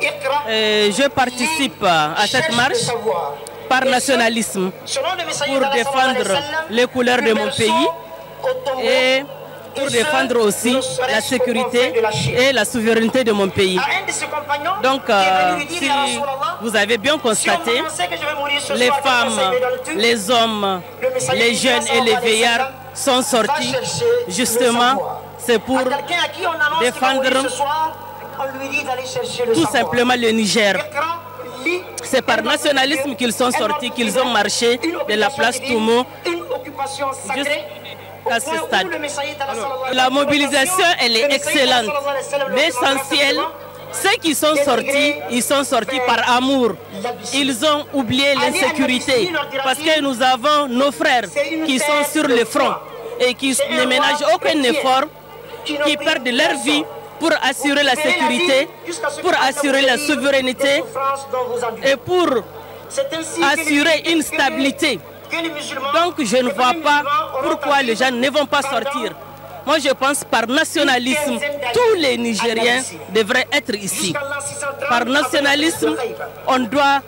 Je participe à cette marche par nationalisme pour défendre les couleurs de mon pays et pour défendre aussi la sécurité et la souveraineté de mon pays. Donc, si vous avez bien constaté, les femmes, les hommes, les jeunes et les vieillards sont sortis justement, c'est pour défendre tout simplement le Niger. C'est par nationalisme qu'ils sont sortis, qu'ils ont marché de la place Toumo jusqu'à ce stade. La mobilisation, elle est excellente. L'essentiel, ceux qui sont sortis, ils sont sortis par amour. Ils ont oublié l'insécurité parce que nous avons nos frères qui sont sur le front et qui ne ménagent aucun effort, qui perdent leur vie pour assurer la sécurité, pour assurer la souveraineté et pour assurer une stabilité. Donc je ne vois pas pourquoi les gens ne vont pas sortir. Moi je pense par nationalisme, tous les Nigériens devraient être ici. Par nationalisme, on doit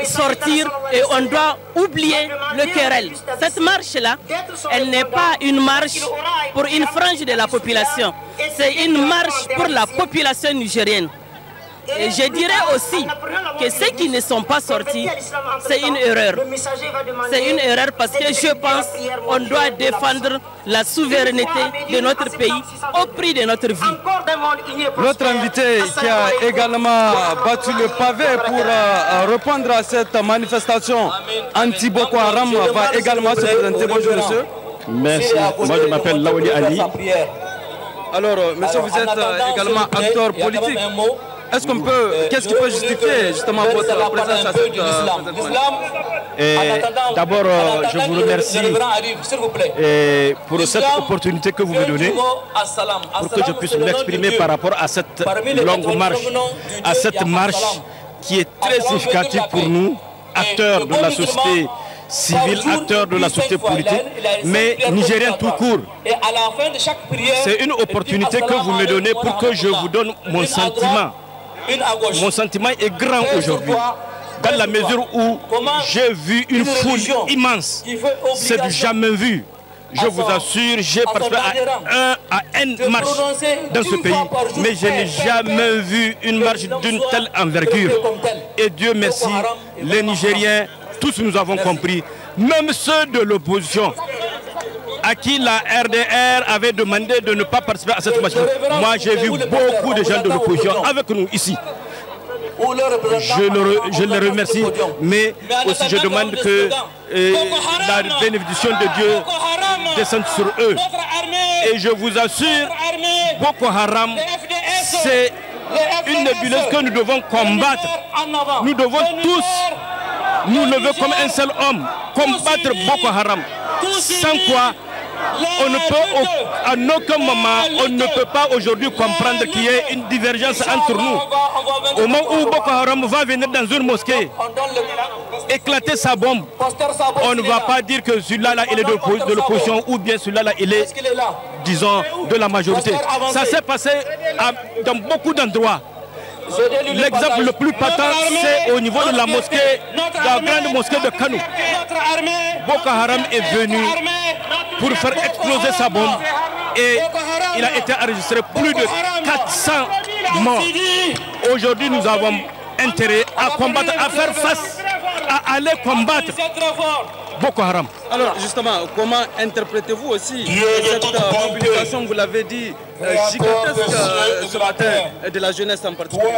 sortir et on doit oublier le querelle. Cette marche-là, elle n'est pas une marche pour une frange de la population. C'est une marche pour la population nigérienne. Et je dirais aussi que ceux qui ne sont pas sortis, c'est une erreur. C'est une erreur parce que je pense qu'on doit défendre la souveraineté de notre pays au prix de notre vie. L'autre invité qui a également battu le pavé pour répondre à cette manifestation anti-Boko Haram va également se présenter. Bonjour monsieur. Merci, moi je m'appelle Laouli Ali. Alors monsieur, vous êtes également acteur politique. Est-ce qu'on peut, qu'est-ce qui peut justifier justement votre présence à cette manifestation? D'abord, je vous remercie pour cette opportunité que vous me donnez pour que je puisse m'exprimer par rapport à cette longue marche, à cette marche qui est très significative pour nous, acteurs de la société civile, acteurs de la société politique, mais nigériens tout court. C'est une opportunité que vous me donnez pour que je vous donne mon sentiment. Mon sentiment est grand aujourd'hui, dans la mesure où j'ai vu une foule immense. C'est du jamais vu. Je vous assure, j'ai participé à une marche dans ce pays, mais je n'ai jamais vu une marche d'une telle envergure. Et Dieu merci, les Nigériens, tous nous avons compris, même ceux de l'opposition, à qui la RDR avait demandé de ne pas participer à cette marche. Moi, j'ai vu beaucoup de gens de l'opposition avec nous ici. Je les remercie, mais aussi je demande que la bénédiction de Dieu descende sur eux. Et je vous assure, Boko Haram, c'est une nébuleuse que nous devons combattre. Nous devons tous nous lever comme un seul homme, combattre Boko Haram. Sans quoi, on ne peut, à aucun moment, on ne peut pas aujourd'hui comprendre qu'il y ait une divergence entre nous. Au moment où Boko Haram va venir dans une mosquée, éclater sa bombe, on ne va pas dire que celui-là il est de l'opposition ou bien celui-là il est, disons, de la majorité. Ça s'est passé dans beaucoup d'endroits. L'exemple le plus patent, c'est au niveau de la mosquée, la grande mosquée de Kano. Boko Haram est venu pour faire exploser sa bombe et il a été enregistré plus de 400 morts. Aujourd'hui, nous avons intérêt à combattre, à faire face, à aller combattre Boko Haram. Alors justement, comment interprétez-vous aussi cette mobilisation, vous l'avez dit, gigantesque ce matin de la jeunesse en particulier?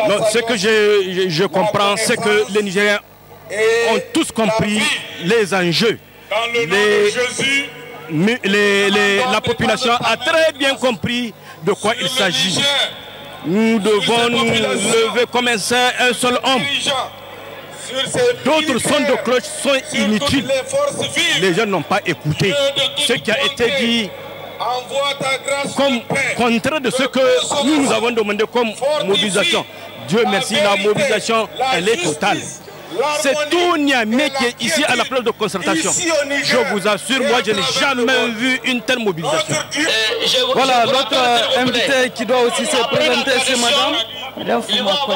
Non, ce que je comprends, c'est que les Nigériens ont tous compris les enjeux. La population a très bien compris de quoi il s'agit. Nous devons nous lever comme un seul homme. D'autres sons de cloche sont inutiles. Les gens n'ont pas écouté ce qui a été dit comme contraire de ce que nous avons demandé comme mobilisation. Dieu merci, la mobilisation, elle est totale. C'est tout Niamey qui est ici à la place de concertation. Je vous assure, moi je n'ai jamais vu une telle mobilisation. Voilà, l'autre invité qui doit aussi se présenter, c'est madame Foumakoy.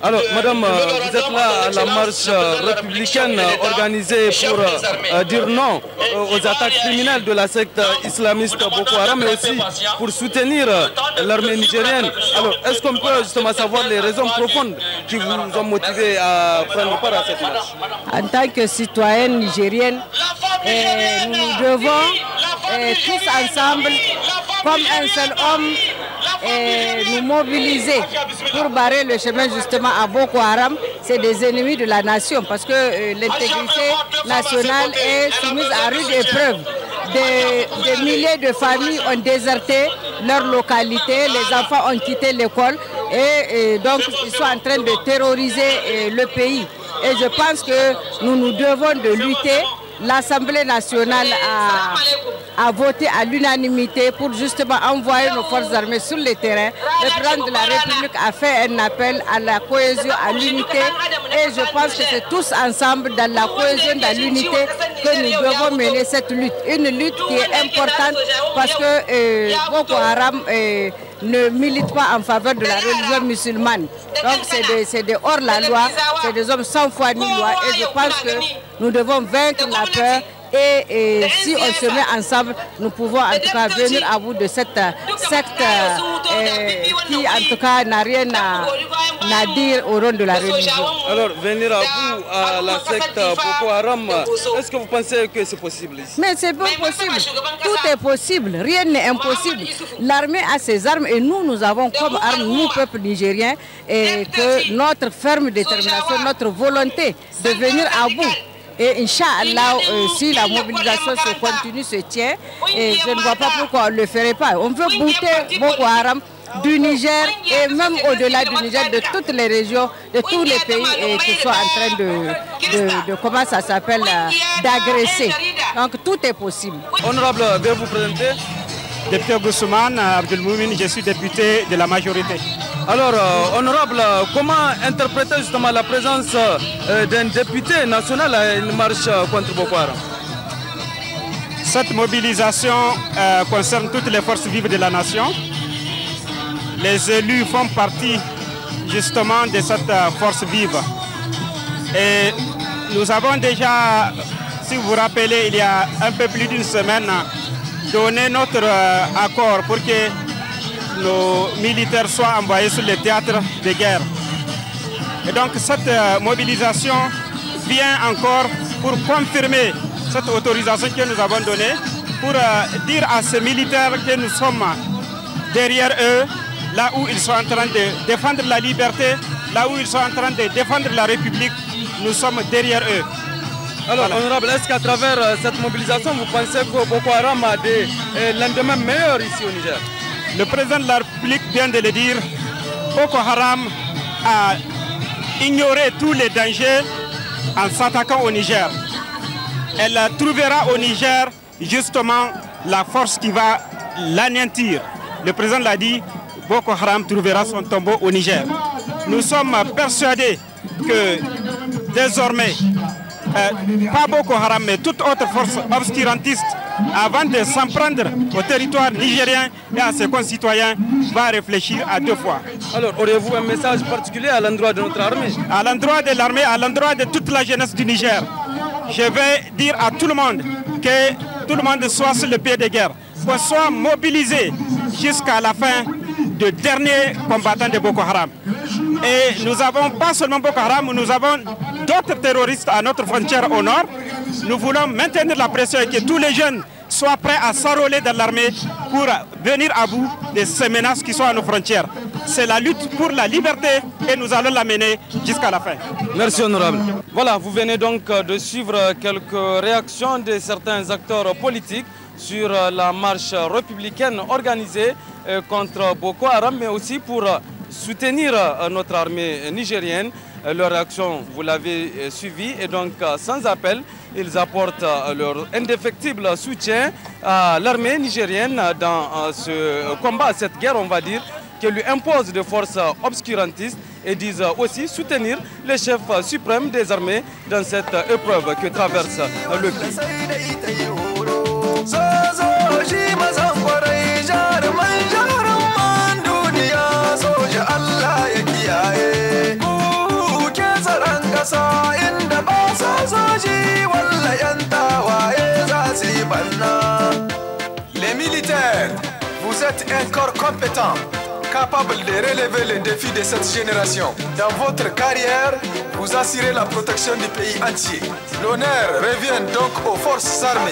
Alors, madame, vous êtes là à la marche républicaine organisée pour dire non aux attaques criminelles de la secte islamiste Boko Haram, mais aussi pour soutenir l'armée nigérienne. Alors, est-ce qu'on peut justement savoir les raisons profondes qui vous ont motivé à prendre part à cette marche? En tant que citoyenne nigérienne, nous devons tous ensemble, comme un seul homme, nous mobiliser pour barrer le chemin justement à Boko Haram. C'est des ennemis de la nation parce que l'intégrité nationale est soumise à rude épreuve. Des milliers de familles ont déserté leur localité, les enfants ont quitté l'école et donc ils sont en train de terroriser le pays. Et je pense que nous devons de lutter. L'Assemblée nationale a voté à l'unanimité pour justement envoyer nos forces armées sur le terrain. Le président de la République a fait un appel à la cohésion, à l'unité. Et je pense que c'est tous ensemble, dans la cohésion, dans l'unité, que nous devons mener cette lutte. Une lutte qui est importante parce que Boko Haram ne milite pas en faveur de la religion musulmane. Donc c'est des hors la loi, c'est des hommes sans foi ni loi. Et je pense que nous devons vaincre la peur Et si on se met ensemble, nous pouvons en tout cas venir à bout de cette secte qui en tout cas n'a rien à dire au rôle de la religion. Alors, venir à bout à la secte Boko Haram, est-ce que vous pensez que c'est possible ici? Mais c'est pas possible. Tout est possible. Rien n'est impossible. L'armée a ses armes et nous avons comme armes, nous, peuple nigérien, et que notre ferme détermination, notre volonté de venir à bout. Et Inch'Allah, si la mobilisation se continue, se tient, et je ne vois pas pourquoi on ne le ferait pas. On veut bouter Boko Haram du Niger et même au-delà du Niger, de toutes les régions, de tous les pays qui sont en train de comment ça s'appelle, d'agresser. Donc tout est possible. Honorable, veuillez vous présenter. Député Goussoumane Abdelmoumine, je suis député de la majorité. Alors, honorable, comment interpréter justement la présence d'un député national à une marche contre Boko Haram? Cette mobilisation concerne toutes les forces vives de la nation. Les élus font partie justement de cette force vive. Et nous avons déjà, si vous vous rappelez, il y a un peu plus d'une semaine, donné notre accord pour que nos militaires soient envoyés sur les théâtres de guerre. Et donc cette mobilisation vient encore pour confirmer cette autorisation que nous avons donnée, pour dire à ces militaires que nous sommes derrière eux, là où ils sont en train de défendre la liberté, là où ils sont en train de défendre la République, nous sommes derrière eux. Alors, voilà. Honorable, est-ce qu'à travers cette mobilisation, vous pensez que Boko Haram a des lendemains meilleurs ici au Niger? Le président de la République vient de le dire, Boko Haram a ignoré tous les dangers en s'attaquant au Niger. Elle trouvera au Niger justement la force qui va l'anéantir. Le président l'a dit, Boko Haram trouvera son tombeau au Niger. Nous sommes persuadés que désormais, pas Boko Haram, mais toute autre force obscurantiste, avant de s'en prendre au territoire nigérien et à ses concitoyens, va réfléchir à deux fois. Alors, aurez-vous un message particulier à l'endroit de notre armée? À l'endroit de l'armée, à l'endroit de toute la jeunesse du Niger. Je vais dire à tout le monde que tout le monde soit sur le pied de guerre, qu'on soit mobilisé jusqu'à la fin de derniers combattants de Boko Haram. Et nous n'avons pas seulement Boko Haram, nous avons d'autres terroristes à notre frontière au nord. Nous voulons maintenir la pression et que tous les jeunes soient prêts à s'enrôler dans l'armée pour venir à bout de ces menaces qui sont à nos frontières. C'est la lutte pour la liberté et nous allons la mener jusqu'à la fin. Merci honorable. Voilà, vous venez donc de suivre quelques réactions de certains acteurs politiques sur la marche républicaine organisée contre Boko Haram, mais aussi pour soutenir notre armée nigérienne. Leur réaction, vous l'avez suivi, et donc sans appel, ils apportent leur indéfectible soutien à l'armée nigérienne dans ce combat, cette guerre, on va dire, que lui impose des forces obscurantistes, et disent aussi soutenir les chefs suprêmes des armées dans cette épreuve que traverse le pays. Les militaires, vous êtes un corps compétent, capable de relever les défis de cette génération. Dans votre carrière, vous assurez la protection du pays entier. L'honneur revient donc aux forces armées.